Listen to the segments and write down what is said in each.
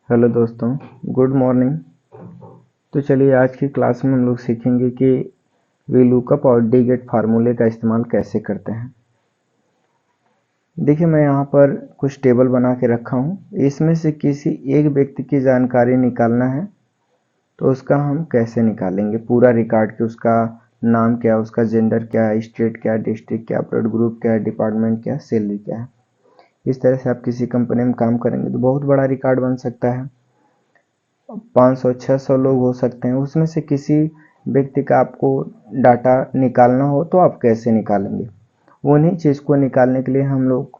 Hello दोस्तों, good morning. तो चलिए आज की क्लास में हम लोग सीखेंगे कि वी लुकअप और डी गेट फार्मूले का इस्तेमाल कैसे करते हैं। देखिए मैं यहाँ पर कुछ टेबल बना के रखा हूँ। इसमें से किसी एक व्यक्ति की जानकारी निकालना है तो उसका हम कैसे निकालेंगे पूरा रिकॉर्ड कि उसका नाम क्या है, उसका जेंडर क्या है, स्टेट क्या है, डिस्ट्रिक्ट क्या है, ब्लड ग्रुप क्या है, डिपार्टमेंट क्या है, सैलरी क्या है। इस तरह से आप किसी कंपनी में काम करेंगे तो बहुत बड़ा रिकॉर्ड बन सकता है। 500-600 लोग हो सकते हैं। उसमें से किसी व्यक्ति का आपको डाटा निकालना हो तो आप कैसे निकालेंगे। उन्हीं चीज़ को निकालने के लिए हम लोग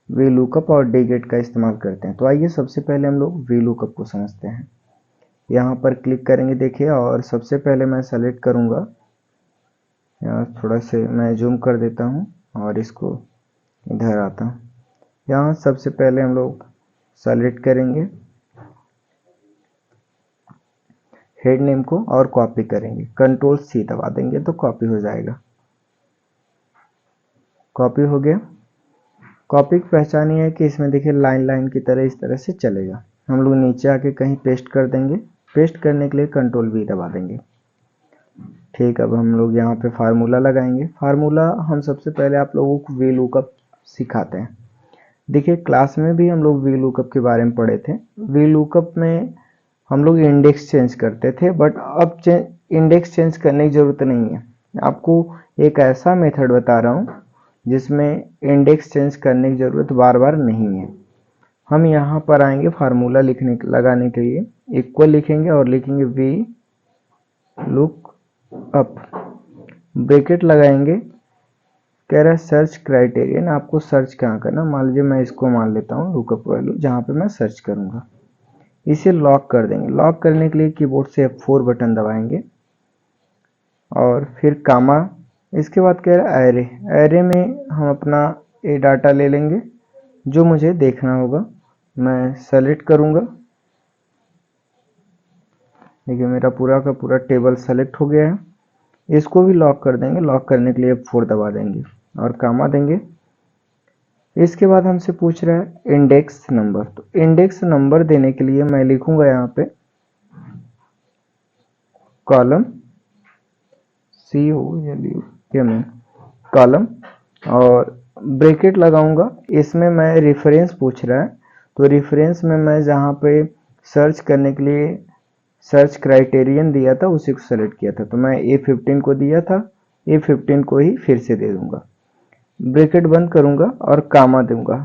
वी लुकअप और डी गेट का इस्तेमाल करते हैं। तो आइए सबसे पहले हम लोग वी लुकअप को समझते हैं। यहाँ पर क्लिक करेंगे देखिए, और सबसे पहले मैं सेलेक्ट करूँगा। यहाँ थोड़ा से मैं जूम कर देता हूँ और इसको इधर आता हूँ। यहाँ सबसे पहले हम लोग सेलेक्ट करेंगे हेड नेम को और कॉपी करेंगे। कंट्रोल सी दबा देंगे तो कॉपी हो जाएगा। कॉपी हो गया। कॉपी की पहचान ये है कि इसमें देखिए लाइन लाइन की तरह इस तरह से चलेगा। हम लोग नीचे आके कहीं पेस्ट कर देंगे। पेस्ट करने के लिए कंट्रोल वी दबा देंगे। ठीक, अब हम लोग यहाँ पे फार्मूला लगाएंगे। फार्मूला हम सबसे पहले आप लोगों को वी लुकअप सिखाते हैं। देखिए क्लास में भी हम लोग वी लुकअप के बारे में पढ़े थे। वी लुकअप में हम लोग इंडेक्स चेंज करते थे, बट अब इंडेक्स चेंज करने की ज़रूरत नहीं है। आपको एक ऐसा मेथड बता रहा हूँ जिसमें इंडेक्स चेंज करने की ज़रूरत बार बार नहीं है। हम यहाँ पर आएंगे फार्मूला लगाने के लिए इक्वल लिखेंगे और लिखेंगे वी लुक अप, ब्रैकेट लगाएंगे। कह रहा है सर्च क्राइटेरियन, आपको सर्च कहाँ करना। मान लीजिए मैं इसको मान लेता हूँ लुकअप वैल्यू, जहाँ पे मैं सर्च करूँगा। इसे लॉक कर देंगे। लॉक करने के लिए कीबोर्ड से F4 बटन दबाएंगे और फिर कामा। इसके बाद कह रहा है एरे। एरे में हम अपना ये डाटा ले लेंगे जो मुझे देखना होगा। मैं सेलेक्ट करूँगा। देखिए मेरा पूरा का पूरा टेबल सेलेक्ट हो गया है। इसको भी लॉक कर देंगे। लॉक करने के लिए F4 दबा देंगे और कामा देंगे। इसके बाद हमसे पूछ रहा है इंडेक्स नंबर। तो इंडेक्स नंबर देने के लिए मैं लिखूंगा यहाँ पे कॉलम COLUM कॉलम और ब्रैकेट लगाऊंगा। इसमें मैं रेफरेंस पूछ रहा है तो रेफरेंस में मैं जहाँ पे सर्च करने के लिए सर्च क्राइटेरियन दिया था उसी को सेलेक्ट किया था, तो मैं A15 को दिया था। A15 को ही फिर से दे दूंगा। ब्रैकेट बंद करूंगा और कामा दूंगा।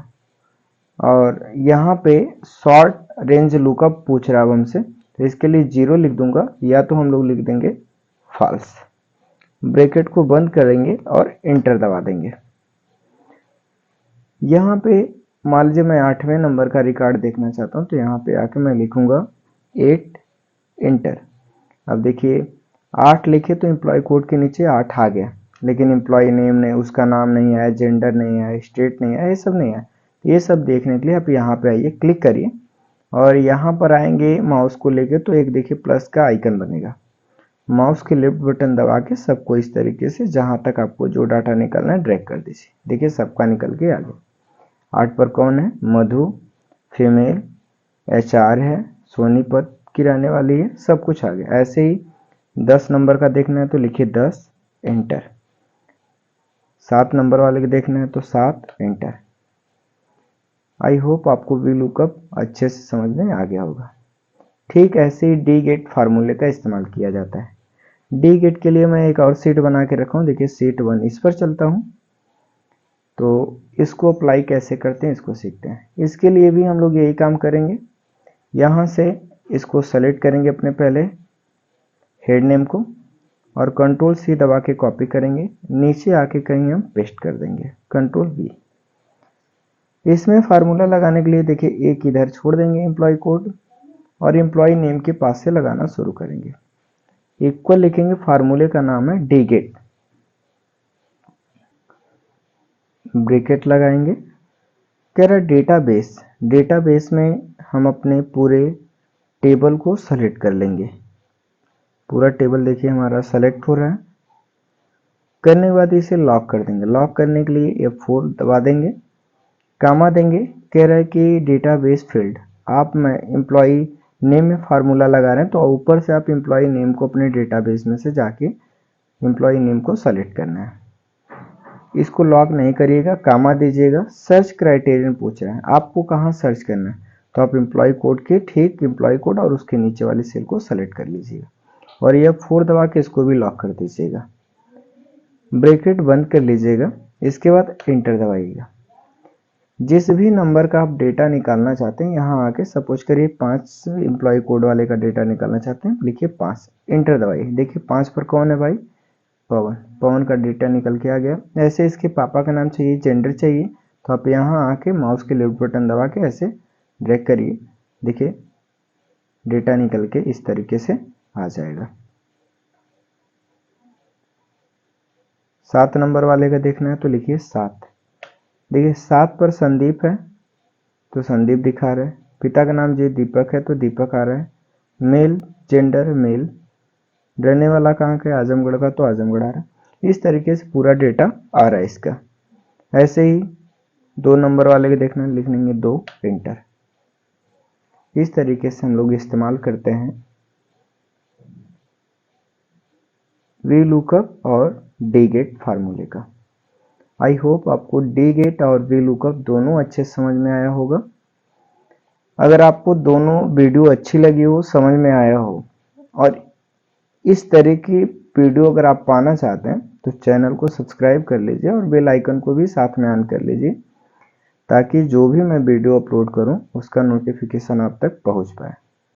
और यहाँ पे शॉर्ट रेंज लुकअप पूछ रहा है हमसे, तो इसके लिए 0 लिख दूंगा या तो हम लोग लिख देंगे फॉल्स। ब्रैकेट को बंद करेंगे और एंटर दबा देंगे। यहाँ पे मान लीजिए मैं 8वें नंबर का रिकॉर्ड देखना चाहता हूँ तो यहाँ पे आके मैं लिखूंगा 8, एंटर। अब देखिए 8 लिखे तो एम्प्लॉय कोड के नीचे 8 आ गया, लेकिन एम्प्लॉय नेम नहीं, उसका नाम नहीं आया, जेंडर नहीं आया, स्टेट नहीं आया, ये सब नहीं आया। ये सब देखने के लिए आप यहाँ पे आइए, क्लिक करिए और यहाँ पर आएंगे माउस को लेके तो एक देखिए प्लस का आइकन बनेगा। माउस के लेफ्ट बटन दबा के सबको इस तरीके से जहां तक आपको जो डाटा निकालना है ड्रैग कर दीजिए। देखिए सबका निकल के आ गया। 8 पर कौन है? मधु, फीमेल, HR है, सोनीपत की रहने वाली है, सब कुछ आ गया। ऐसे ही 10 नंबर का देखना है तो लिखिए 10, एंटर। 7 नंबर वाले के देखना है तो 7, एंटर। आई होप आपको वी लुकअप अच्छे से समझ में आ गया होगा। ठीक ऐसे ही डी गेट फार्मूले का इस्तेमाल किया जाता है। डी गेट के लिए मैं एक और सीट बना के रखा हूँ। देखिए सीट 1, इस पर चलता हूँ तो इसको अप्लाई कैसे करते हैं इसको सीखते हैं। इसके लिए भी हम लोग यही काम करेंगे। यहाँ से इसको सेलेक्ट करेंगे अपने पहले हेड नेम को और कंट्रोल C दबा के कॉपी करेंगे। नीचे आके कहीं हम पेस्ट कर देंगे, कंट्रोल V। इसमें फार्मूला लगाने के लिए देखिए एक इधर छोड़ देंगे एम्प्लॉय कोड और एम्प्लॉय नेम के पास से लगाना शुरू करेंगे। इक्वल लिखेंगे, फार्मूले का नाम है डी गेट। ब्रैकेट लगाएंगे। कह रहा डेटाबेस। डेटाबेस में हम अपने पूरे टेबल को सेलेक्ट कर लेंगे। पूरा टेबल देखिए हमारा सेलेक्ट हो रहा है। करने के बाद इसे लॉक कर देंगे। लॉक करने के लिए F4 दबा देंगे, कामा देंगे। कह रहा है कि डेटाबेस फील्ड, आप में एम्प्लॉई नेम में फार्मूला लगा रहे हैं तो ऊपर से आप एम्प्लॉई नेम को अपने डेटाबेस में से जाके एम्प्लॉई नेम को सेलेक्ट करना है। इसको लॉक नहीं करिएगा, कामा दीजिएगा। सर्च क्राइटेरियन पूछ रहा है, आपको कहाँ सर्च करना है, तो आप एम्प्लॉय कोड के ठीक एम्प्लॉय कोड और उसके नीचे वाली सेल को सेलेक्ट कर लीजिएगा और ये F4 दबा के इसको भी लॉक कर दीजिएगा। ब्रैकेट बंद कर लीजिएगा। इसके बाद एंटर दबाइएगा। जिस भी नंबर का आप डेटा निकालना चाहते हैं यहाँ आके, सपोज करिए 5 एम्प्लॉय कोड वाले का डेटा निकालना चाहते हैं, लिखिए 5, एंटर दबाइए। देखिए 5 पर कौन है भाई, पवन। पवन का डेटा निकल के आ गया। ऐसे इसके पापा का नाम चाहिए, जेंडर चाहिए, तो आप यहाँ आके माउस के लेफ्ट बटन दबा के ऐसे ड्रैग करिए। देखिए डेटा निकल के इस तरीके से आ जाएगा। 7 नंबर वाले का देखना है तो लिखिए 7। देखिए 7 पर संदीप है तो संदीप दिखा रहा है। पिता का नाम जी दीपक है तो दीपक आ रहा है। Male, gender male. रहने वाला कहाँ का है, आजमगढ़ का, तो आजमगढ़ आ रहा है। इस तरीके से पूरा डेटा आ रहा है इसका। ऐसे ही 2 नंबर वाले के देखना, लिख लेंगे 2, एंटर। इस तरीके से हम लोग इस्तेमाल करते हैं वी लुकअप और डी गेट फार्मूले का। आई होप आपको डी गेट और वी लुकअप दोनों अच्छे समझ में आया होगा। अगर आपको दोनों वीडियो अच्छी लगी हो, समझ में आया हो और इस तरह की वीडियो अगर आप पाना चाहते हैं तो चैनल को सब्सक्राइब कर लीजिए और बेल आइकन को भी साथ में ऑन कर लीजिए ताकि जो भी मैं वीडियो अपलोड करूं उसका नोटिफिकेशन आप तक पहुंच पाए।